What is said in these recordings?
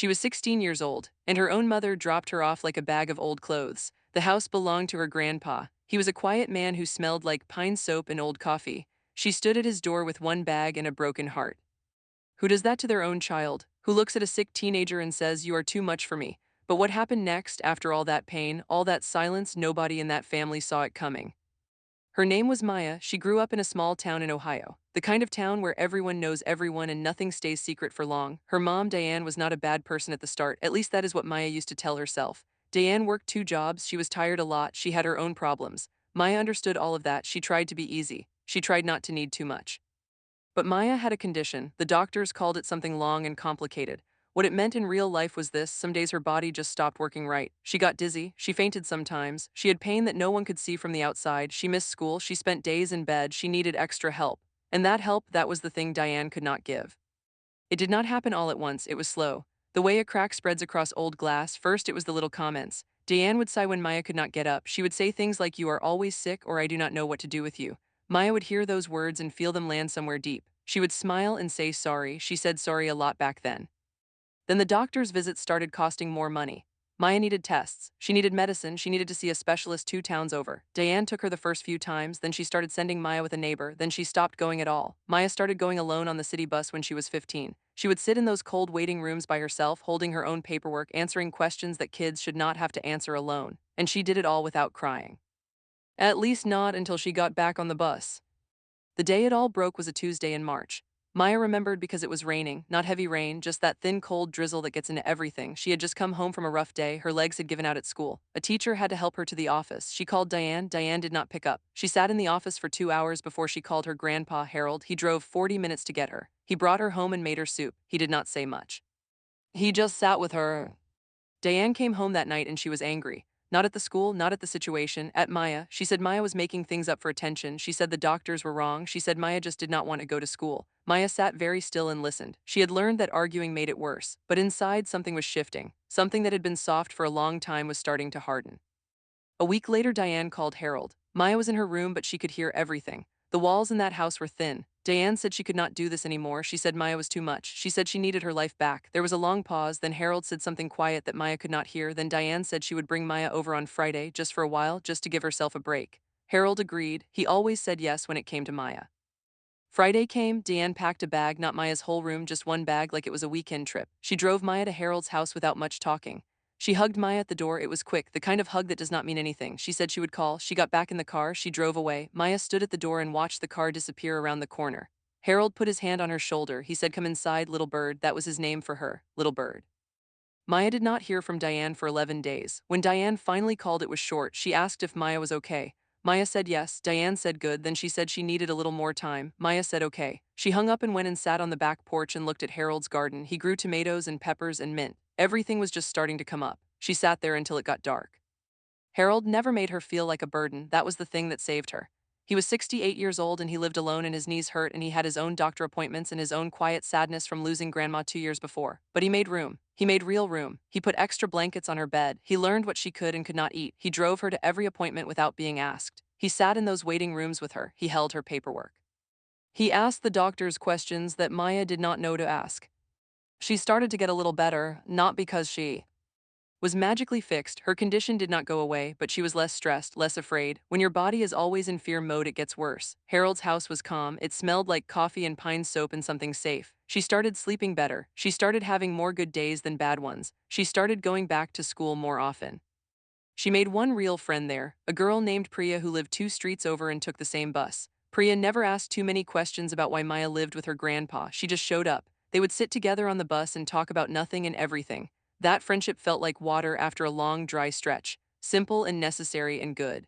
She was 16 years old, and her own mother dropped her off like a bag of old clothes. The house belonged to her grandpa. He was a quiet man who smelled like pine soap and old coffee. She stood at his door with one bag and a broken heart. Who does that to their own child? Who looks at a sick teenager and says, "You are too much for me"? But what happened next, after all that pain, all that silence? Nobody in that family saw it coming. Her name was Maya. She grew up in a small town in Ohio, the kind of town where everyone knows everyone and nothing stays secret for long. Her mom, Diane, was not a bad person at the start, at least that is what Maya used to tell herself. Diane worked 2 jobs, she was tired a lot, she had her own problems. Maya understood all of that, she tried to be easy. She tried not to need too much. But Maya had a condition. The doctors called it something long and complicated. What it meant in real life was this: some days her body just stopped working right. She got dizzy, she fainted sometimes, she had pain that no one could see from the outside, she missed school, she spent days in bed, she needed extra help. And that help, that was the thing Diane could not give. It did not happen all at once, it was slow. The way a crack spreads across old glass, first it was the little comments. Diane would sigh when Maya could not get up. She would say things like, "You are always sick," or "I do not know what to do with you." Maya would hear those words and feel them land somewhere deep. She would smile and say sorry. She said sorry a lot back then. Then the doctor's visits started costing more money. Maya needed tests. She needed medicine. She needed to see a specialist 2 towns over. Diane took her the first few times, then she started sending Maya with a neighbor, then she stopped going at all. Maya started going alone on the city bus when she was 15. She would sit in those cold waiting rooms by herself, holding her own paperwork, answering questions that kids should not have to answer alone. And she did it all without crying. At least not until she got back on the bus. The day it all broke was a Tuesday in March. Maya remembered because it was raining, not heavy rain, just that thin cold drizzle that gets into everything. She had just come home from a rough day, her legs had given out at school. A teacher had to help her to the office. She called Diane. Diane did not pick up. She sat in the office for 2 hours before she called her grandpa, Harold. He drove 40 minutes to get her. He brought her home and made her soup. He did not say much. He just sat with her. Diane came home that night and she was angry. Not at the school, not at the situation, at Maya. She said Maya was making things up for attention. She said the doctors were wrong. She said Maya just did not want to go to school. Maya sat very still and listened. She had learned that arguing made it worse, but inside something was shifting. Something that had been soft for a long time was starting to harden. A week later, Diane called Harold. Maya was in her room, but she could hear everything. The walls in that house were thin. Diane said she could not do this anymore. She said Maya was too much. She said she needed her life back. There was a long pause, then Harold said something quiet that Maya could not hear. Then Diane said she would bring Maya over on Friday, just for a while, just to give herself a break. Harold agreed. He always said yes when it came to Maya. Friday came, Diane packed a bag, not Maya's whole room, just one bag like it was a weekend trip. She drove Maya to Harold's house without much talking. She hugged Maya at the door. It was quick, the kind of hug that does not mean anything. She said she would call. She got back in the car. She drove away. Maya stood at the door and watched the car disappear around the corner. Harold put his hand on her shoulder. He said, "Come inside, little bird." That was his name for her, little bird. Maya did not hear from Diane for 11 days. When Diane finally called, it was short. She asked if Maya was okay. Maya said yes. Diane said good. Then she said she needed a little more time. Maya said okay. She hung up and went and sat on the back porch and looked at Harold's garden. He grew tomatoes and peppers and mint. Everything was just starting to come up. She sat there until it got dark. Harold never made her feel like a burden. That was the thing that saved her. He was 68 years old and he lived alone and his knees hurt and he had his own doctor appointments and his own quiet sadness from losing grandma 2 years before. But he made room. He made real room. He put extra blankets on her bed. He learned what she could and could not eat. He drove her to every appointment without being asked. He sat in those waiting rooms with her. He held her paperwork. He asked the doctors questions that Maya did not know to ask. She started to get a little better, not because she was magically fixed. Her condition did not go away, but she was less stressed, less afraid. When your body is always in fear mode, it gets worse. Harold's house was calm. It smelled like coffee and pine soap and something safe. She started sleeping better. She started having more good days than bad ones. She started going back to school more often. She made one real friend there, a girl named Priya who lived 2 streets over and took the same bus. Priya never asked too many questions about why Maya lived with her grandpa. She just showed up. They would sit together on the bus and talk about nothing and everything. That friendship felt like water after a long, dry stretch, simple and necessary and good.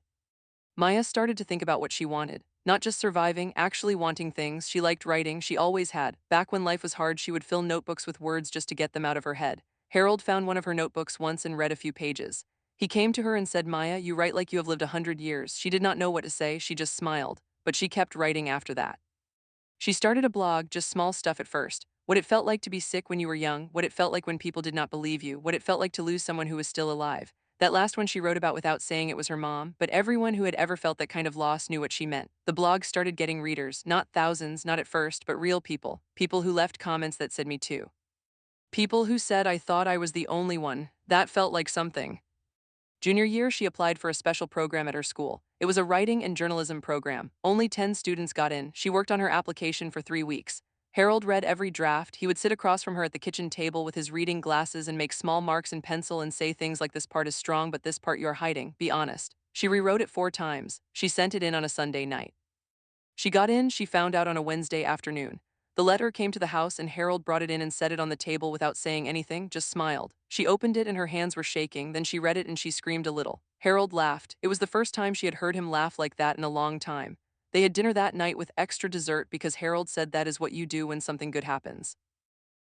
Maya started to think about what she wanted. Not just surviving, actually wanting things. She liked writing, she always had. Back when life was hard, she would fill notebooks with words just to get them out of her head. Harold found one of her notebooks once and read a few pages. He came to her and said, "Maya, you write like you have lived 100 years." She did not know what to say, she just smiled. But she kept writing after that. She started a blog, just small stuff at first. What it felt like to be sick when you were young, what it felt like when people did not believe you, what it felt like to lose someone who was still alive. That last one she wrote about without saying it was her mom, but everyone who had ever felt that kind of loss knew what she meant. The blog started getting readers, not thousands, not at first, but real people. People who left comments that said me too. People who said I thought I was the only one. That felt like something. Junior year, she applied for a special program at her school. It was a writing and journalism program. Only 10 students got in. She worked on her application for 3 weeks. Harold read every draft. He would sit across from her at the kitchen table with his reading glasses and make small marks in pencil and say things like, "This part is strong, but this part you're hiding. Be honest." She rewrote it 4 times. She sent it in on a Sunday night. She got in, she found out on a Wednesday afternoon. The letter came to the house and Harold brought it in and set it on the table without saying anything, just smiled. She opened it and her hands were shaking, then she read it and she screamed a little. Harold laughed. It was the first time she had heard him laugh like that in a long time. They had dinner that night with extra dessert because Harold said that is what you do when something good happens.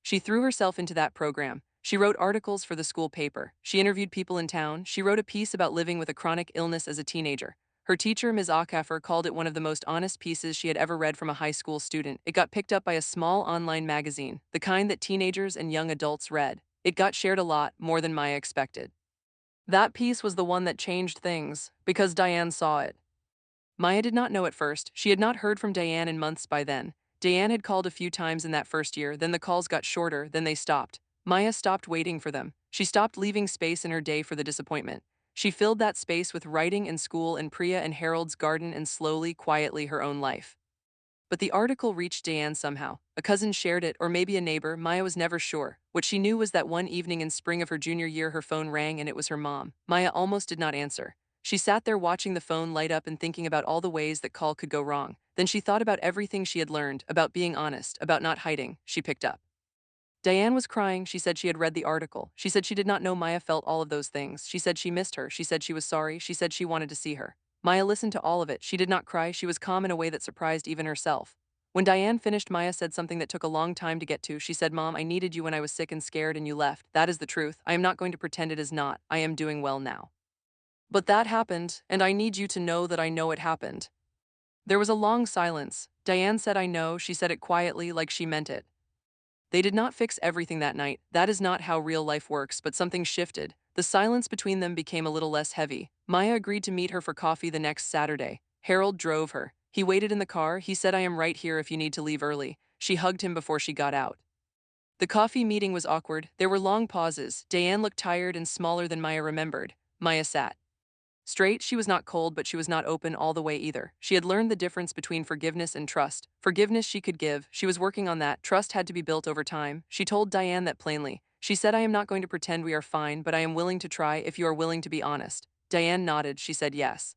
She threw herself into that program. She wrote articles for the school paper. She interviewed people in town. She wrote a piece about living with a chronic illness as a teenager. Her teacher, Ms. Acaffer, called it one of the most honest pieces she had ever read from a high school student. It got picked up by a small online magazine, the kind that teenagers and young adults read. It got shared a lot, more than Maya expected. That piece was the one that changed things, because Diane saw it. Maya did not know at first. She had not heard from Diane in months by then. Diane had called a few times in that first year, then the calls got shorter, then they stopped. Maya stopped waiting for them. She stopped leaving space in her day for the disappointment. She filled that space with writing and school and Priya and Harold's garden and slowly, quietly her own life. But the article reached Diane somehow. A cousin shared it, or maybe a neighbor. Maya was never sure. What she knew was that one evening in spring of her junior year, her phone rang and it was her mom. Maya almost did not answer. She sat there watching the phone light up and thinking about all the ways that call could go wrong. Then she thought about everything she had learned, about being honest, about not hiding. She picked up. Diane was crying. She said she had read the article. She said she did not know Maya felt all of those things. She said she missed her. She said she was sorry. She said she wanted to see her. Maya listened to all of it. She did not cry. She was calm in a way that surprised even herself. When Diane finished, Maya said something that took a long time to get to. She said, "Mom, I needed you when I was sick and scared and you left. That is the truth. I am not going to pretend it is not. I am doing well now. But that happened, and I need you to know that I know it happened." There was a long silence. Diane said, "I know." She said it quietly, like she meant it. They did not fix everything that night. That is not how real life works, but something shifted. The silence between them became a little less heavy. Maya agreed to meet her for coffee the next Saturday. Harold drove her. He waited in the car. He said, "I am right here if you need to leave early." She hugged him before she got out. The coffee meeting was awkward. There were long pauses. Diane looked tired and smaller than Maya remembered. Maya sat straight. She was not cold, but she was not open all the way either. She had learned the difference between forgiveness and trust. Forgiveness she could give. She was working on that. Trust had to be built over time. She told Diane that plainly. She said, "I am not going to pretend we are fine, but I am willing to try if you are willing to be honest." Diane nodded. She said yes.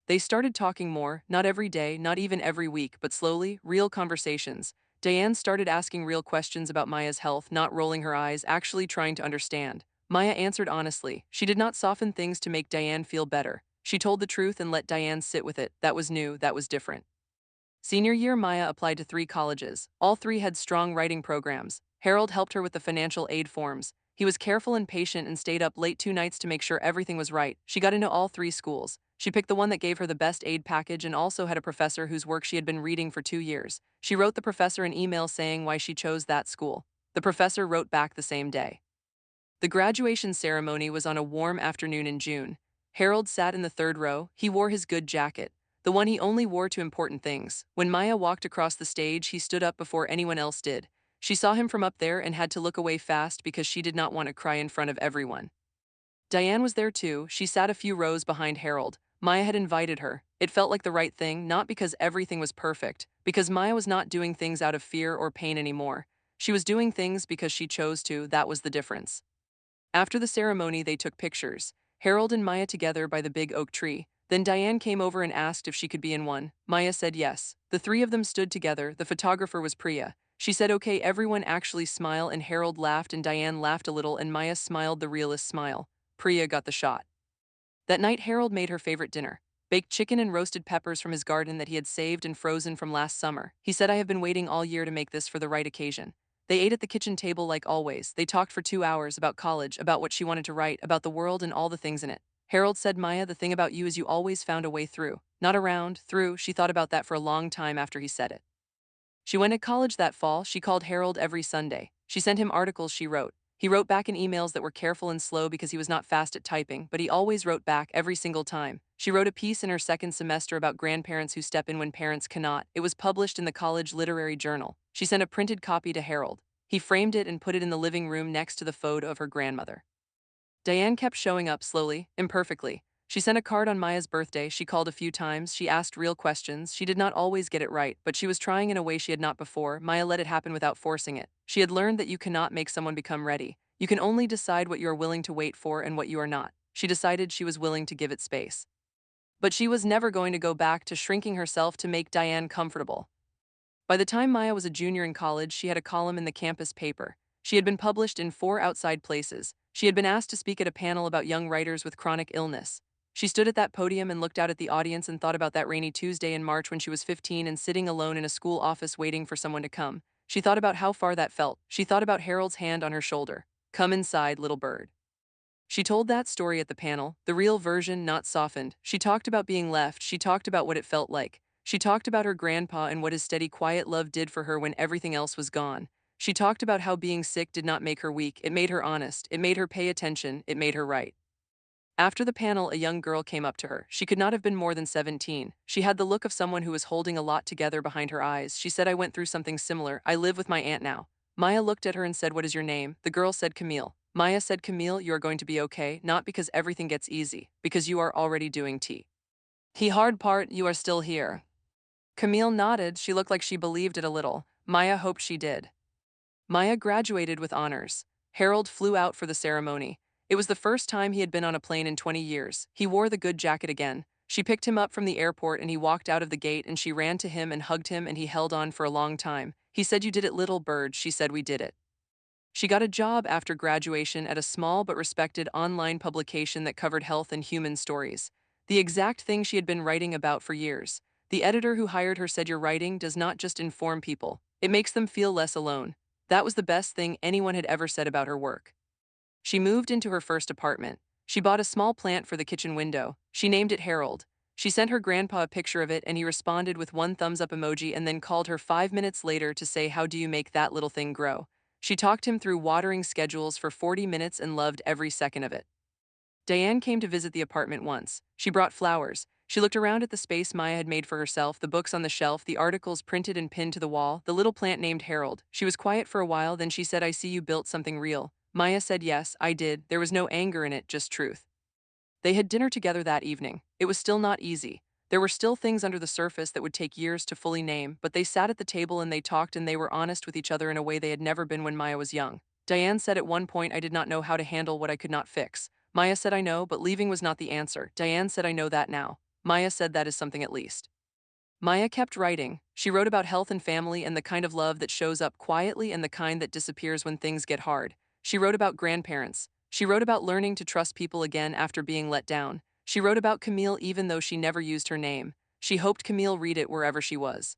They started talking more, not every day, not even every week, but slowly, real conversations. Diane started asking real questions about Maya's health, not rolling her eyes, actually trying to understand. Maya answered honestly. She did not soften things to make Diane feel better. She told the truth and let Diane sit with it. That was new, that was different. Senior year, Maya applied to 3 colleges. All 3 had strong writing programs. Harold helped her with the financial aid forms. He was careful and patient and stayed up late 2 nights to make sure everything was right. She got into all 3 schools. She picked the one that gave her the best aid package and also had a professor whose work she had been reading for 2 years. She wrote the professor an email saying why she chose that school. The professor wrote back the same day. The graduation ceremony was on a warm afternoon in June. Harold sat in the 3rd row. He wore his good jacket, the one he only wore to important things. When Maya walked across the stage, he stood up before anyone else did. She saw him from up there and had to look away fast because she did not want to cry in front of everyone. Diane was there too. She sat a few rows behind Harold. Maya had invited her. It felt like the right thing, not because everything was perfect, because Maya was not doing things out of fear or pain anymore. She was doing things because she chose to. That was the difference. After the ceremony, they took pictures, Harold and Maya together by the big oak tree. Then Diane came over and asked if she could be in one. Maya said yes. The 3 of them stood together. The photographer was Priya. She said, "Okay, everyone actually smile," and Harold laughed and Diane laughed a little and Maya smiled the realest smile. Priya got the shot. That night, Harold made her favorite dinner. Baked chicken and roasted peppers from his garden that he had saved and frozen from last summer. He said, "I have been waiting all year to make this for the right occasion." They ate at the kitchen table like always. They talked for 2 hours about college, about what she wanted to write, about the world and all the things in it. Harold said, "Maya, the thing about you is you always found a way through. Not around, through." She thought about that for a long time after he said it. She went to college that fall. She called Harold every Sunday. She sent him articles she wrote. He wrote back in emails that were careful and slow because he was not fast at typing, but he always wrote back every single time. She wrote a piece in her 2nd semester about grandparents who step in when parents cannot. It was published in the college literary journal. She sent a printed copy to Harold. He framed it and put it in the living room next to the photo of her grandmother. Diane kept showing up slowly, imperfectly. She sent a card on Maya's birthday, she called a few times, she asked real questions, she did not always get it right, but she was trying in a way she had not before. Maya let it happen without forcing it. She had learned that you cannot make someone become ready. You can only decide what you are willing to wait for and what you are not. She decided she was willing to give it space. But she was never going to go back to shrinking herself to make Diane comfortable. By the time Maya was a junior in college, she had a column in the campus paper. She had been published in 4 outside places. She had been asked to speak at a panel about young writers with chronic illness. She stood at that podium and looked out at the audience and thought about that rainy Tuesday in March when she was 15 and sitting alone in a school office waiting for someone to come. She thought about how far that felt. She thought about Harold's hand on her shoulder. "Come inside, little bird." She told that story at the panel, the real version, not softened. She talked about being left, she talked about what it felt like. She talked about her grandpa and what his steady, quiet love did for her when everything else was gone. She talked about how being sick did not make her weak, it made her honest, it made her pay attention, it made her right. After the panel, a young girl came up to her. She could not have been more than 17. She had the look of someone who was holding a lot together behind her eyes. She said, "I went through something similar. I live with my aunt now." Maya looked at her and said, "What is your name?" The girl said, "Camille." Maya said, "Camille, you are going to be okay, not because everything gets easy, because you are already doing tea. The hard part, you are still here." Camille nodded. She looked like she believed it a little. Maya hoped she did. Maya graduated with honors. Harold flew out for the ceremony. It was the first time he had been on a plane in 20 years. He wore the good jacket again. She picked him up from the airport and he walked out of the gate and she ran to him and hugged him and he held on for a long time. He said, "You did it, little bird." She said, "We did it." She got a job after graduation at a small but respected online publication that covered health and human stories. The exact thing she had been writing about for years. The editor who hired her said, "Your writing does not just inform people, it makes them feel less alone." That was the best thing anyone had ever said about her work. She moved into her first apartment. She bought a small plant for the kitchen window. She named it Harold. She sent her grandpa a picture of it and he responded with one thumbs up emoji and then called her 5 minutes later to say, "How do you make that little thing grow?" She talked him through watering schedules for 40 minutes and loved every second of it. Diane came to visit the apartment once. She brought flowers. She looked around at the space Maya had made for herself, the books on the shelf, the articles printed and pinned to the wall, the little plant named Harold. She was quiet for a while, then she said, "I see you built something real." Maya said, "Yes, I did." There was no anger in it, just truth. They had dinner together that evening. It was still not easy. There were still things under the surface that would take years to fully name, but they sat at the table and they talked and they were honest with each other in a way they had never been when Maya was young. Diane said at one point, "I did not know how to handle what I could not fix." Maya said, "I know, but leaving was not the answer." Diane said, "I know that now." Maya said, "That is something at least." Maya kept writing. She wrote about health and family and the kind of love that shows up quietly and the kind that disappears when things get hard. She wrote about grandparents. She wrote about learning to trust people again after being let down. She wrote about Camille even though she never used her name. She hoped Camille read it wherever she was.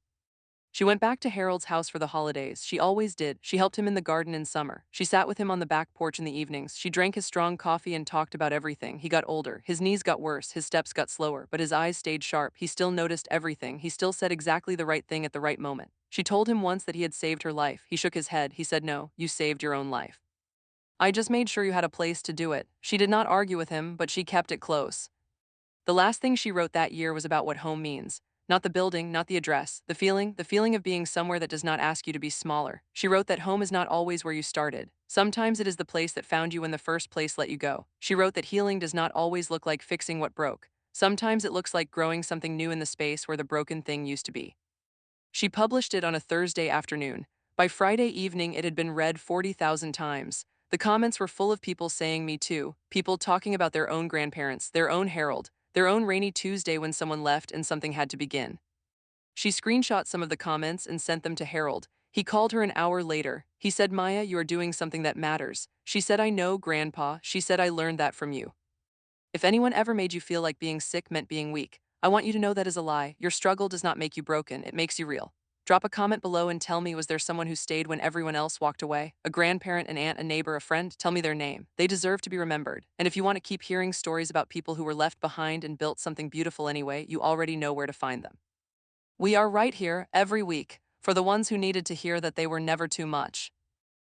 She went back to Harold's house for the holidays. She always did. She helped him in the garden in summer. She sat with him on the back porch in the evenings. She drank his strong coffee and talked about everything. He got older. His knees got worse. His steps got slower, but his eyes stayed sharp. He still noticed everything. He still said exactly the right thing at the right moment. She told him once that he had saved her life. He shook his head. He said, "No, you saved your own life. I just made sure you had a place to do it." She did not argue with him, but she kept it close. The last thing she wrote that year was about what home means. Not the building, not the address, the feeling of being somewhere that does not ask you to be smaller. She wrote that home is not always where you started. Sometimes it is the place that found you when the first place let you go. She wrote that healing does not always look like fixing what broke. Sometimes it looks like growing something new in the space where the broken thing used to be. She published it on a Thursday afternoon. By Friday evening, it had been read 40,000 times. The comments were full of people saying "me too," people talking about their own grandparents, their own Harold, their own rainy Tuesday when someone left and something had to begin. She screenshot some of the comments and sent them to Harold. He called her an hour later. He said, "Maya, you are doing something that matters." She said, "I know, Grandpa." She said, "I learned that from you. If anyone ever made you feel like being sick meant being weak, I want you to know that is a lie. Your struggle does not make you broken, it makes you real." Drop a comment below and tell me, was there someone who stayed when everyone else walked away? A grandparent, an aunt, a neighbor, a friend? Tell me their name. They deserve to be remembered. And if you want to keep hearing stories about people who were left behind and built something beautiful anyway, you already know where to find them. We are right here, every week, for the ones who needed to hear that they were never too much.